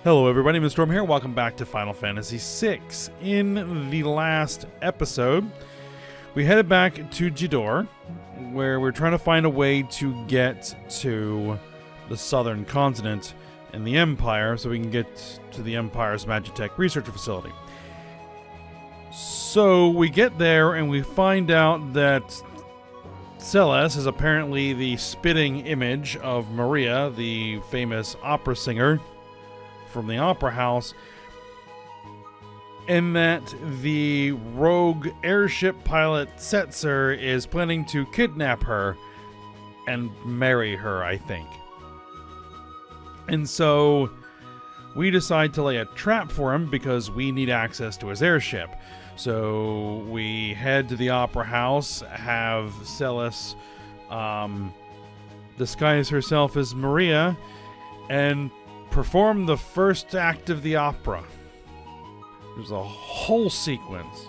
Hello everybody, Mr. Storm here. Welcome back to Final Fantasy VI. In the last episode, we headed back to Jidor, where we're trying to find a way to get to the southern continent and the Empire so we can get to the Empire's Magitech research facility. So we get there and we find out that Celes is apparently the spitting image of Maria, the famous opera singer from the opera house, and that the rogue airship pilot Setzer is planning to kidnap her and marry her, I think. And so we decide to lay a trap for him because we need access to his airship. So we head to the opera house, have Celes disguise herself as Maria, and perform the first act of the opera. There's a whole sequence,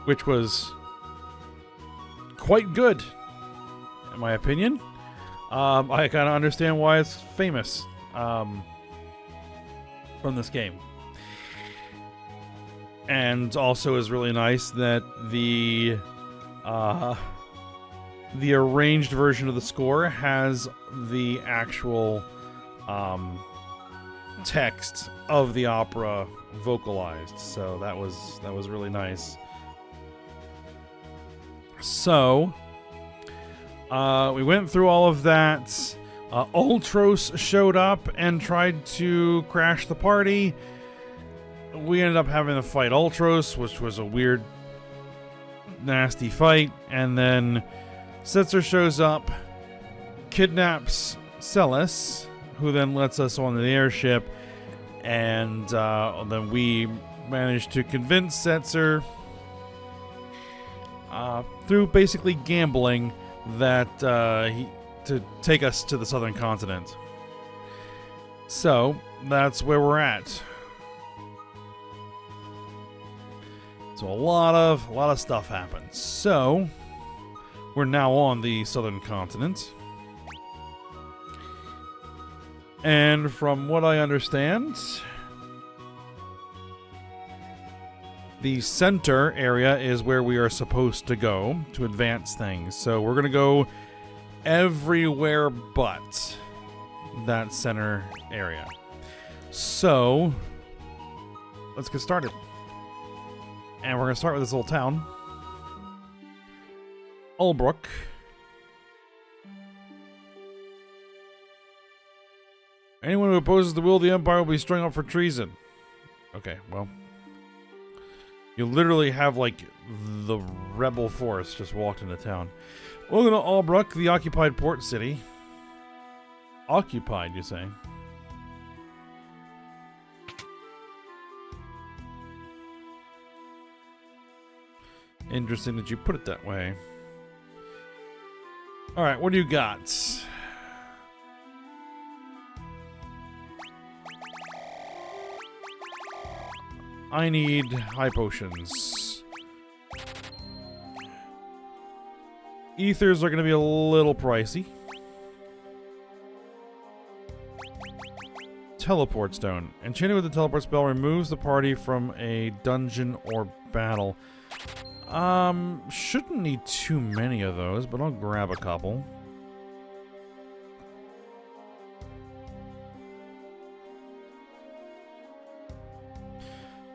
which was quite good, in my opinion. I kind of understand why it's famous from this game. And also is really nice that the arranged version of the score has the actual text of the opera vocalized, so that was really nice. So we went through all of that. Ultros showed up and tried to crash the party. We ended up having to fight Ultros, which was a weird, nasty fight, and then Setzer shows up, kidnaps Celes, who then lets us on the airship, and then we managed to convince Setzer through basically gambling that to take us to the southern continent. So that's where we're at. So a lot of stuff happened. So we're now on the southern continent. And from what I understand, the center area is where we are supposed to go to advance things. So we're going to go everywhere but that center area. So let's get started. And we're going to start with this little town, Ulbrook. Anyone who opposes the will of the Empire will be strung up for treason. Okay, well, you literally have, like, the rebel force just walked into town. Welcome to Ulbrook, the occupied port city. Occupied, you say? Interesting that you put it that way. Alright, what do you got? I need high potions. Ethers are going to be a little pricey. Teleport stone. Enchanted with the teleport spell removes the party from a dungeon or battle. Shouldn't need too many of those, but I'll grab a couple.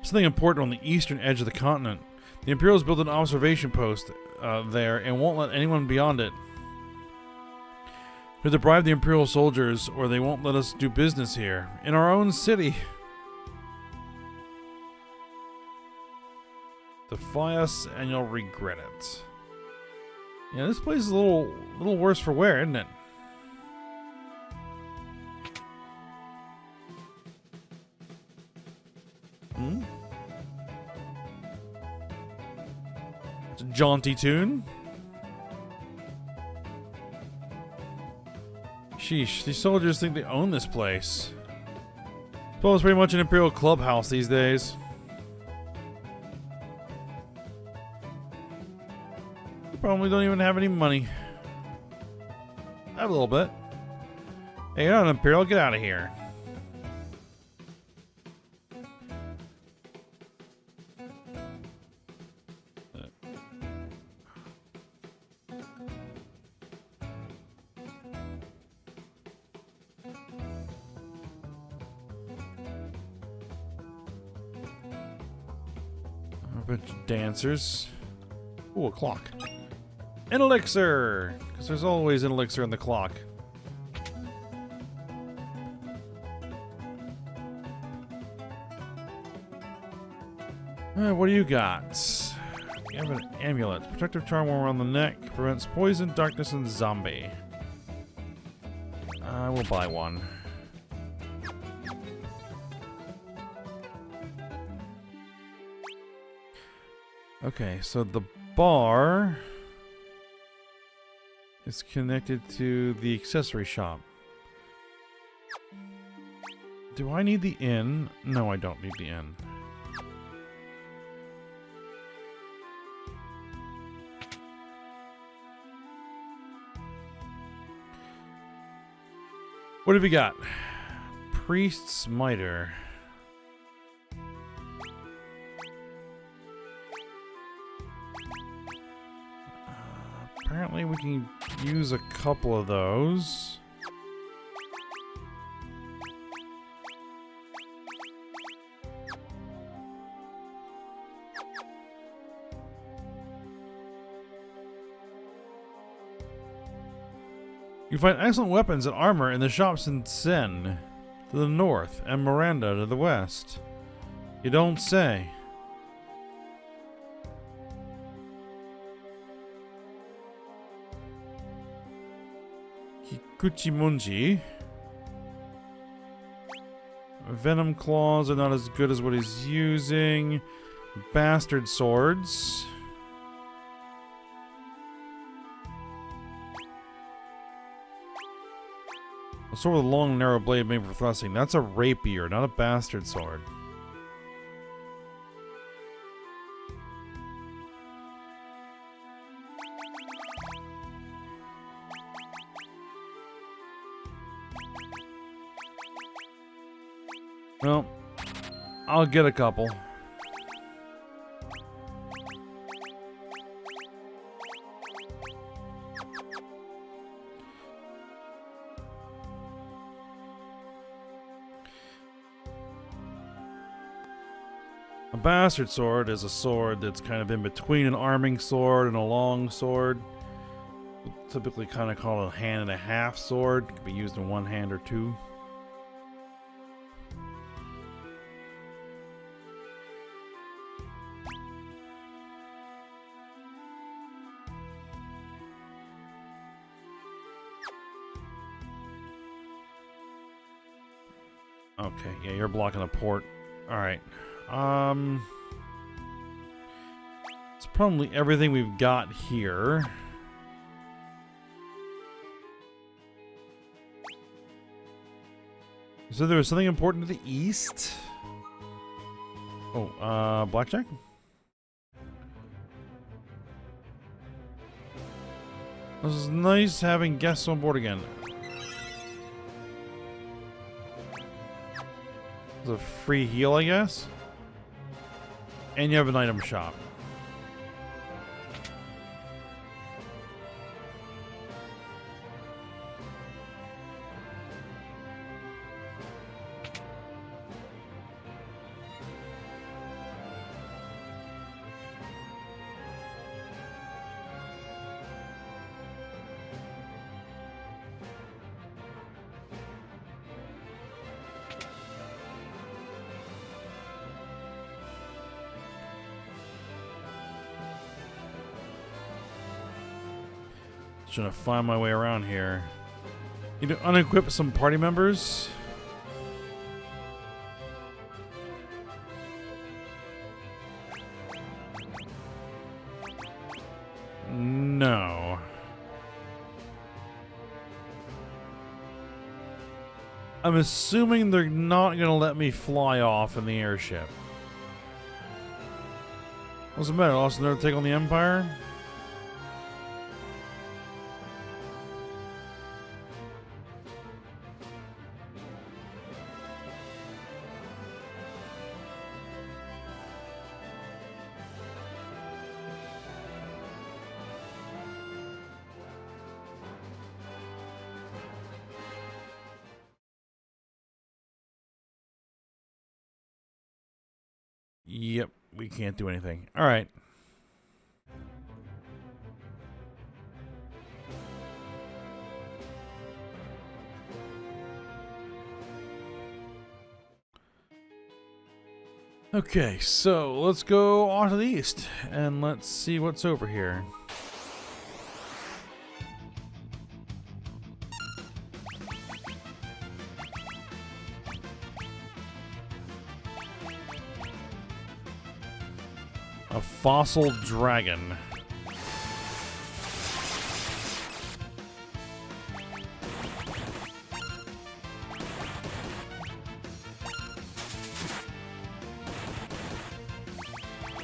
Something important on the eastern edge of the continent. The Imperials built an observation post there and won't let anyone beyond it. To deprive the Imperial soldiers, or they won't let us do business here in our own city. Defy us, and you'll regret it. Yeah, this place is a little worse for wear, isn't it? Hmm. It's a jaunty tune. Sheesh, these soldiers think they own this place. Well, it's pretty much an Imperial clubhouse these days. They probably don't even have any money. I have a little bit. Hey, you're not an Imperial, get out of here. bunch of dancers. Ooh, a clock. An elixir! Because there's always an elixir in the clock. What do you got? You have an amulet. Protective charm around the neck. Prevents poison, darkness, and zombie. I will buy one. Okay, so the bar is connected to the accessory shop. Do I need the inn? No, I don't need the inn. What have you got? Priest's Miter. Apparently we can use a couple of those. You find excellent weapons and armor in the shops in Sen to the north and Miranda to the west. You don't say. Kikuchimunji. Venom claws are not as good as what he's using. Bastard swords. A sword with a long, narrow blade made for thrusting. That's a rapier, not a bastard sword. Well, I'll get a couple. A bastard sword is a sword that's kind of in between an arming sword and a long sword. Typically kind of called a hand and a half sword. It can be used in one hand or two. Okay, yeah, you're blocking a port. Alright. It's probably everything we've got here. So there was something important to the east? Oh, blackjack? This is nice having guests on board again. It's a free heal, I guess. And you have an item shop. Trying to find my way around here. Need to unequip some party members. No. I'm assuming they're not gonna let me fly off in the airship. What's the matter? Lost another take on the Empire? Yep. we can't do anything. All right. Okay, so let's go on to the east and let's see what's over here. A fossil dragon.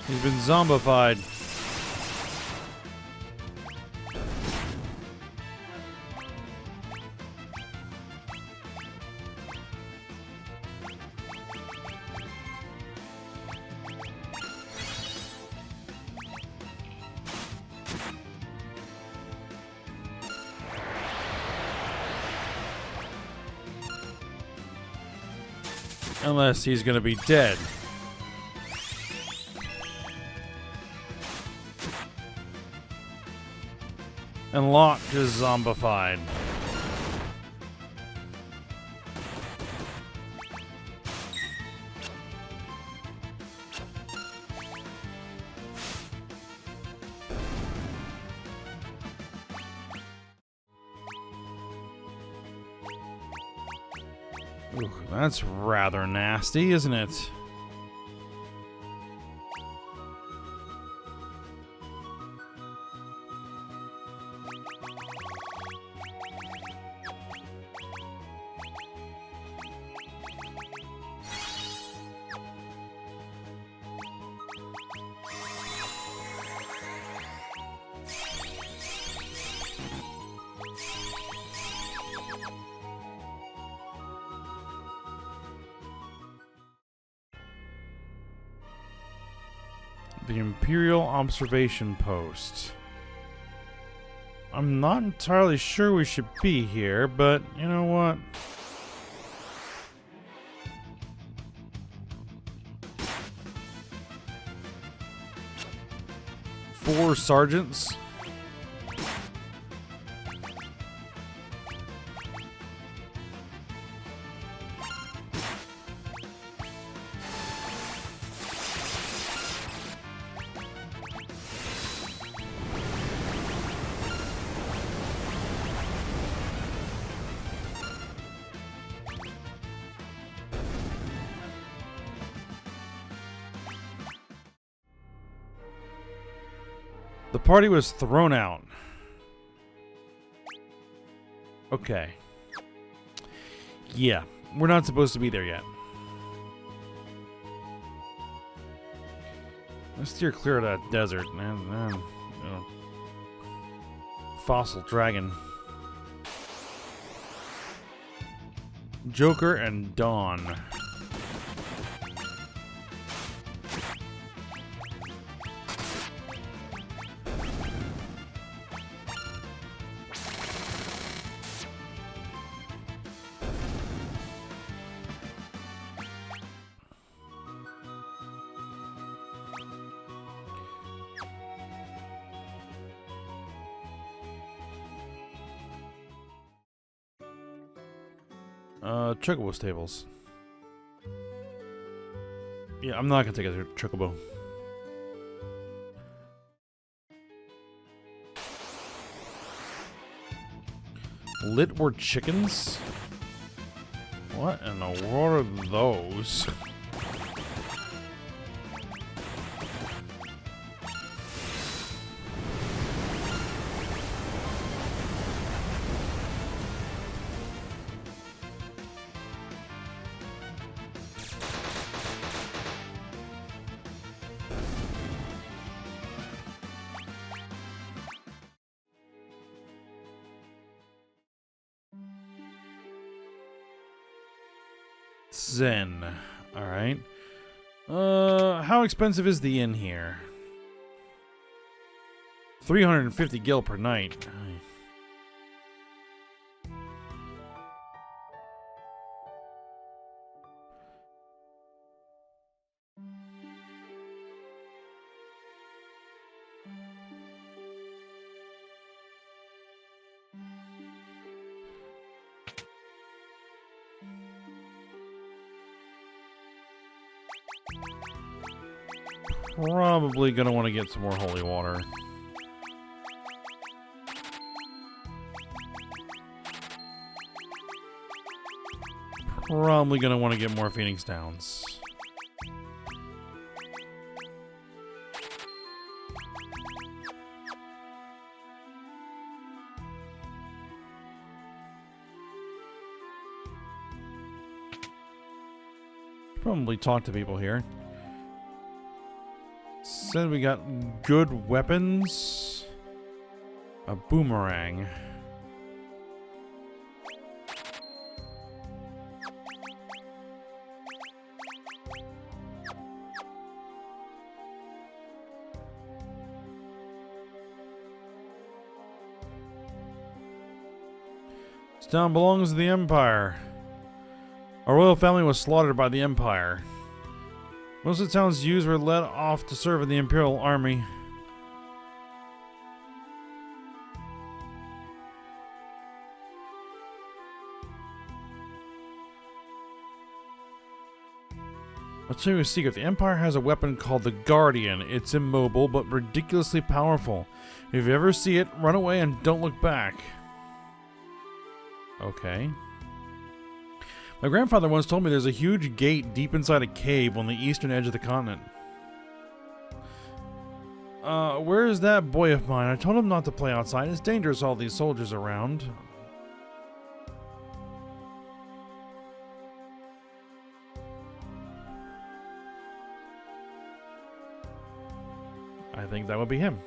He's been zombified. Unless he's gonna be dead. And Locke is zombified. Ooh, that's rather nasty, isn't it? The Imperial Observation Post. I'm not entirely sure we should be here, but you know what? Four sergeants. The party was thrown out. Okay. Yeah, we're not supposed to be there yet. Let's steer clear of that desert, man. You know, fossil dragon. Joker and Dawn. Chocobo stables. Yeah, I'm not gonna take a chocobo. Lit were chickens? What in the world are those? Zen. Alright. How expensive is the inn here? 350 gil per night. Probably gonna want to get some more holy water. Probably gonna want to get more Phoenix Downs. Probably talk to people here. Said we got good weapons. A boomerang. This town belongs to the Empire. Our royal family was slaughtered by the Empire. Most of the town's youths were led off to serve in the Imperial Army. I'll tell you a secret. The Empire has a weapon called the Guardian. It's immobile, but ridiculously powerful. If you ever see it, run away and don't look back. Okay. My grandfather once told me there's a huge gate deep inside a cave on the eastern edge of the continent. Where is that boy of mine? I told him not to play outside. It's dangerous, all these soldiers around. I think that would be him.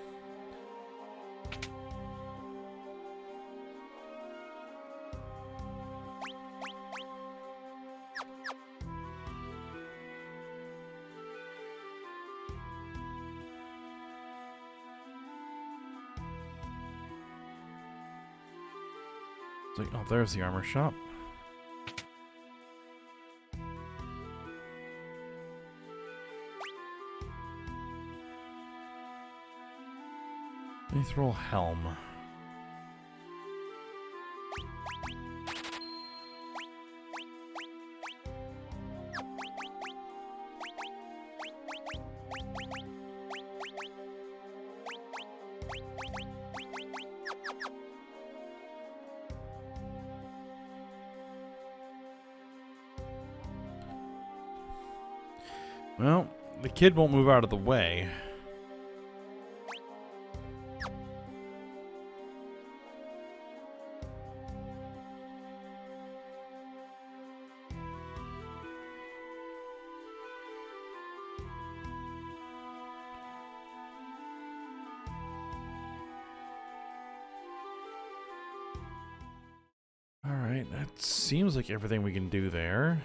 Oh, there's the armor shop. Mithril helm. Well, the kid won't move out of the way. All right, that seems like everything we can do there.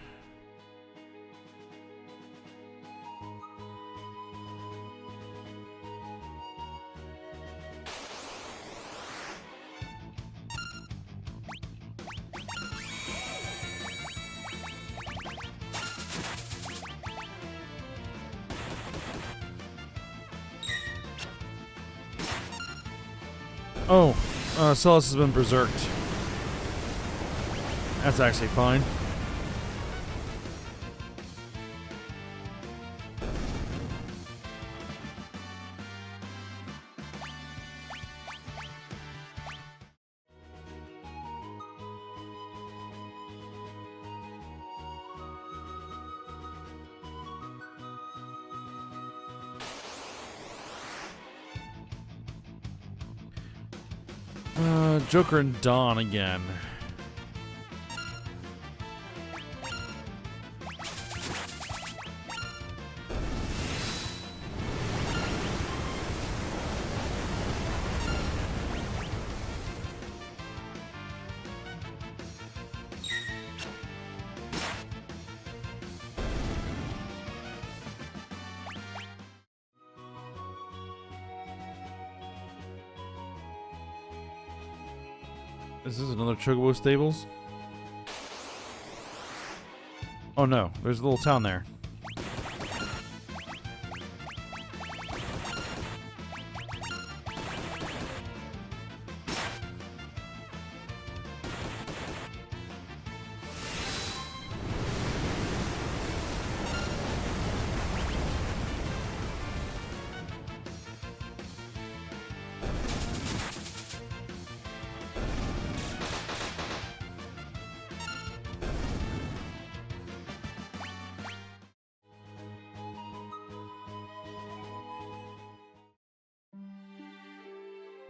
Oh, Celis has been berserked. That's actually fine. Joker and Dawn again. Is this another Chocobo Stables? Oh no, there's a little town there.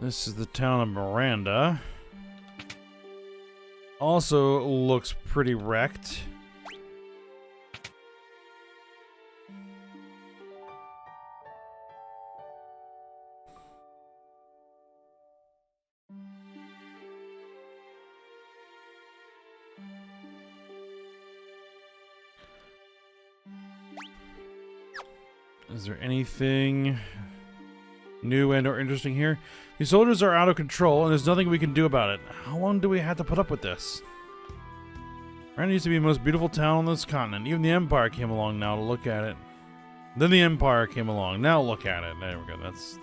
This is the town of Miranda. Also looks pretty wrecked. Is there anything new and or interesting here? These soldiers are out of control and there's nothing we can do about it. How long do we have to put up with this? Miranda used to be the most beautiful town on this continent. Even the Empire came along now to look at it. Then the Empire came along. Now look at it. There we go. That's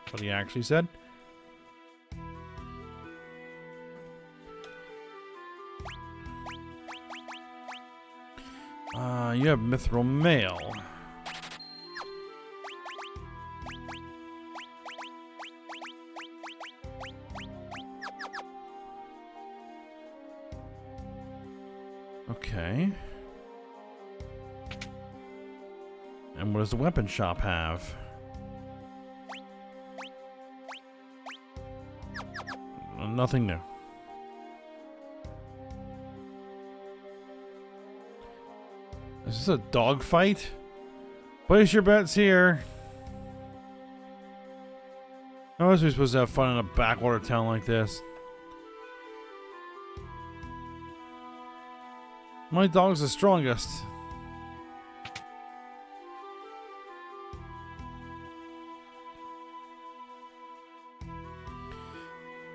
what he actually said. You have mithril mail. Okay. And what does the weapon shop have? Nothing new. Is this a dogfight? Place your bets here. How else are we supposed to have fun in a backwater town like this? My dog's the strongest.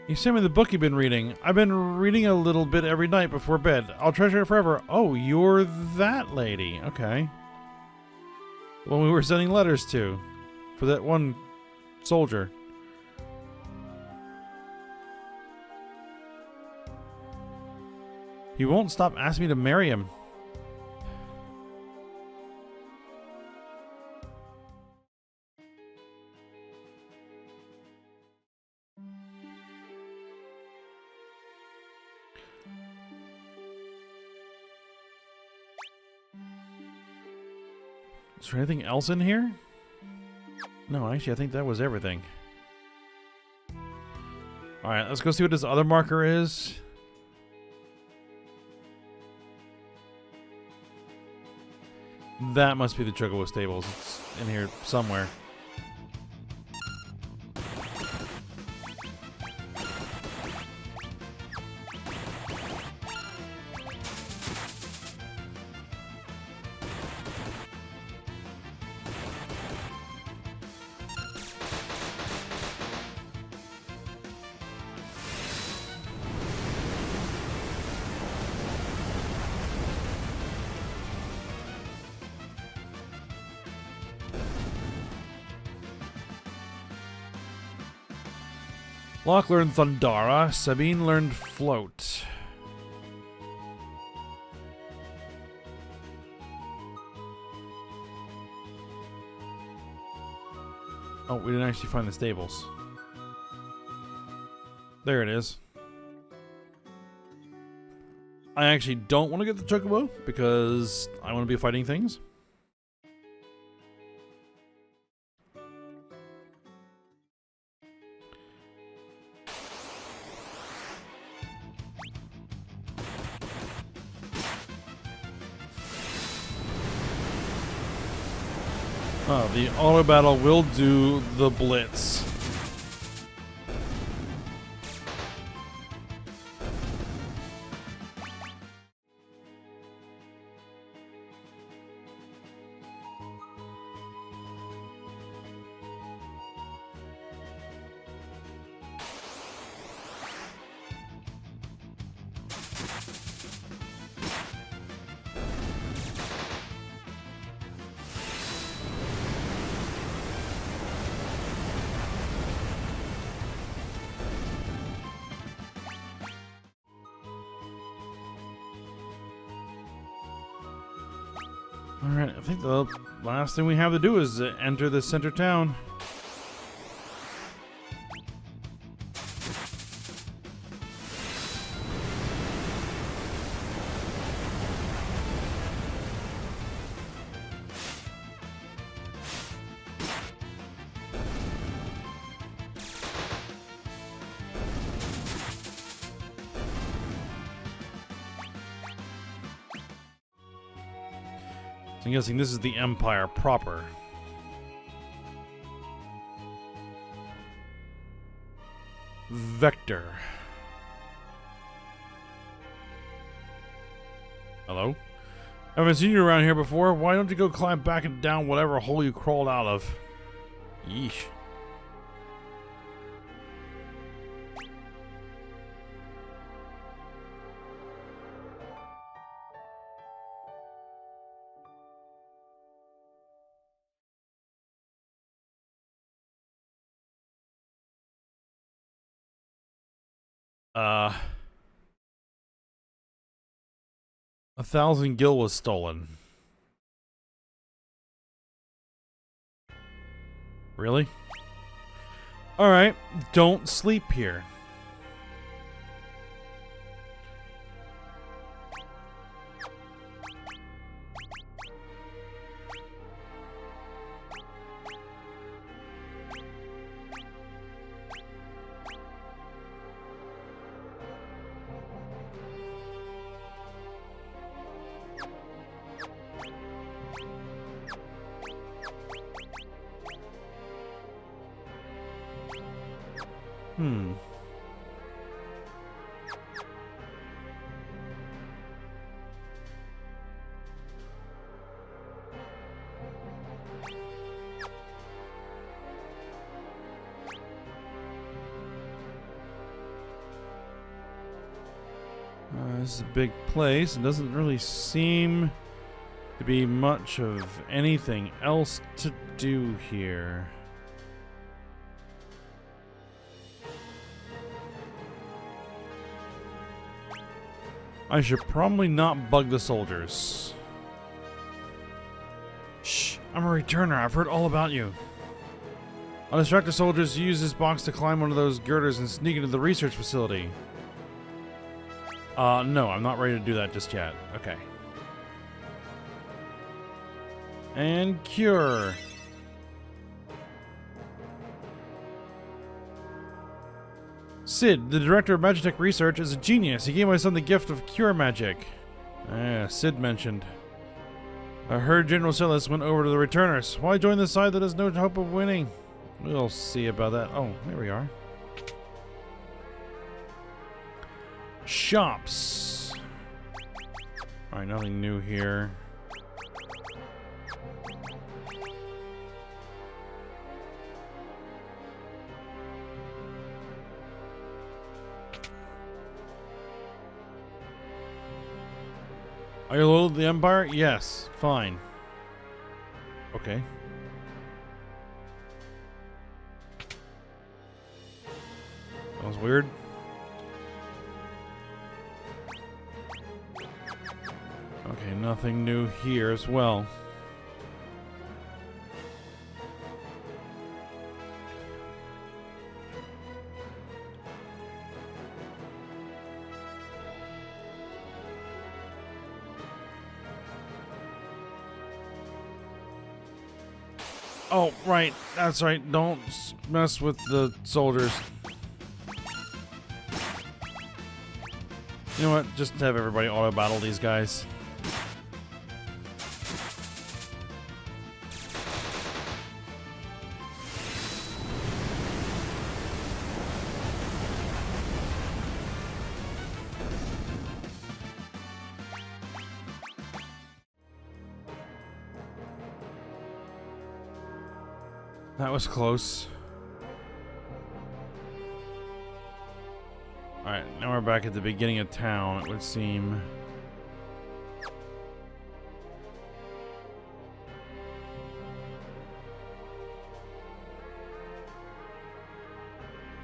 You sent me the book you've been reading. I've been reading a little bit every night before bed. I'll treasure it forever. Oh, you're that lady. Okay. The one we were sending letters to. For that one soldier. He won't stop asking me to marry him. Is there anything else in here? No, actually, I think that was everything. Alright, let's go see what this other marker is. That must be the Chocobo Stables. It's in here somewhere. Locke learned Thundara. Sabine learned Float. Oh, we didn't actually find the stables. There it is. I actually don't want to get the Chocobo because I want to be fighting things. Oh, the auto battle will do the blitz. Alright, I think the last thing we have to do is enter the center town. So I'm guessing this is the Empire proper. Vector. Hello? I haven't seen you around here before. Why don't you go climb back and down whatever hole you crawled out of? Yeesh. Uh... 1,000 gil was stolen. Really? Alright, don't sleep here. This is a big place. It doesn't really seem to be much of anything else to do here. I should probably not bug the soldiers. Shh, I'm a returner. I've heard all about you. I'll distract the soldiers. Use this box to climb one of those girders and sneak into the research facility. No, I'm not ready to do that just yet. Okay. And cure. Sid, the director of Magitech Research, is a genius. He gave my son the gift of cure magic. Sid mentioned. I heard General Silas went over to the returners. Why join the side that has no hope of winning? We'll see about that. Oh, there we are. Shops. Alright, nothing new here. Are you loyal to the Empire? Yes. Fine. Okay. That was weird. Okay, nothing new here as well. Oh, right. That's right. Don't mess with the soldiers. You know what? Just have everybody auto-battle these guys. That was close. Alright, now we're back at the beginning of town, it would seem.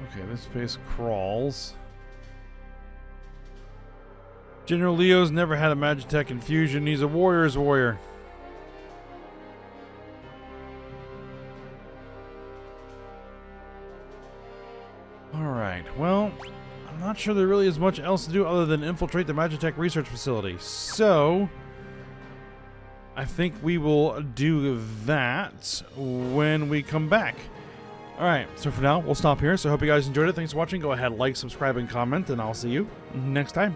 Okay, this place crawls. General Leo's never had a Magitech infusion. He's a warrior's warrior. Alright, well, I'm not sure there really is much else to do other than infiltrate the Magitech research facility. So, I think we will do that when we come back. Alright, so for now, we'll stop here. So I hope you guys enjoyed it. Thanks for watching. Go ahead, like, subscribe, and comment, and I'll see you next time.